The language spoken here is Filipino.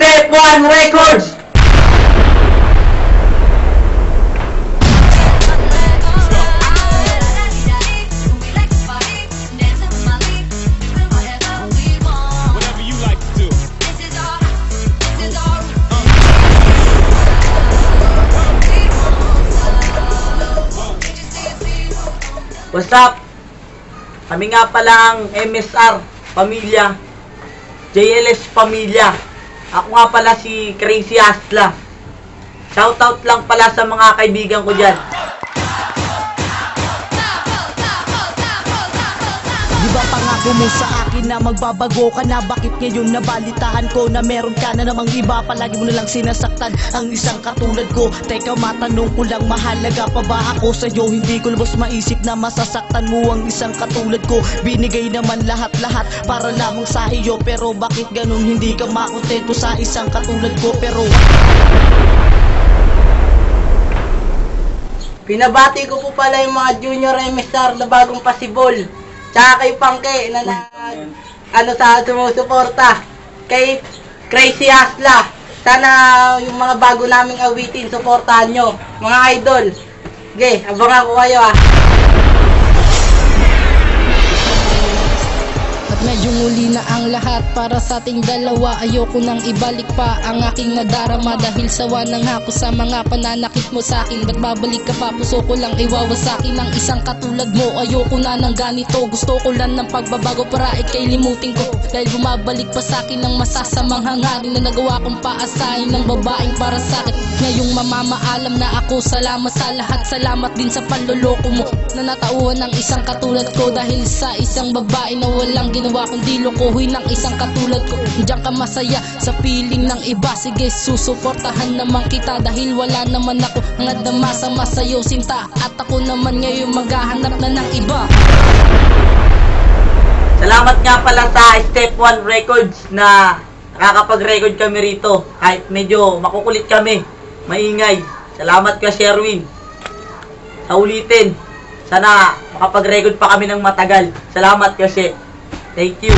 Step 1 Records! Whatever you like to do. What's up? Kami nga pala ang MSR Pamilya, JLS Pamilya. Ako nga pala si Crazy Asla. Shoutout lang pala sa mga kaibigan ko dyan. Di ba pangako mo sa akin na magbabago ka na? Bakit ngayon nabalitaan ko na meron ka na namang iba? Palagi mo nalang sinasaktan ang isang katulad ko. Teka, matanong ko lang, mahalaga pa ba ako sa'yo? Hindi ko lubos maisip na masasaktan mo ang isang katulad ko. Binigay naman lahat-lahat para lamang sa iyo. Pero bakit ganun hindi ka makontento sa isang katulad ko? Pero pinabati ko po pala yung mga junior MSR na bagong pasibol. Tsaka kay Pangke na sumusuporta. Kay Crazy Asla. Sana yung mga bago naming awitin, suportahan nyo. Mga idol. Okay, abangan ko kayo ah. Medyo muli na ang lahat para sa ating dalawa. Ayoko nang ibalik pa ang aking nadarama, dahil sawa nang ako sa mga pananakit mo sa akin. Ba't babalik ka pa? Puso ko lang iwawasakin ang isang katulad mo. Ayoko na ng ganito, gusto ko lang ng pagbabago para ikay limutin ko. Dahil bumabalik pa sa akin ang masasamang hangarin na nagawa kong paasahin ng babaeng para sa akin. Ngayong mamamaalam na ako, salamat sa lahat. Salamat din sa panloloko mo na natauhan ng isang katulad ko, dahil sa isang babae na walang ginawa kundi lokohin ng isang katulad ko. Diyan ka masaya sa piling ng iba. Sige, susuportahan naman kita dahil wala naman ako ang adama sa masayo sinta. At ako naman ngayon maghahanap na ng iba. Salamat nga pala sa Step 1 Records na nakakapag-record kami rito. Kahit medyo makukulit kami, maingay. Salamat ka, Sherwin. Sa ulitin, sana makapag-record pa kami ng matagal. Salamat kasi. Thank you.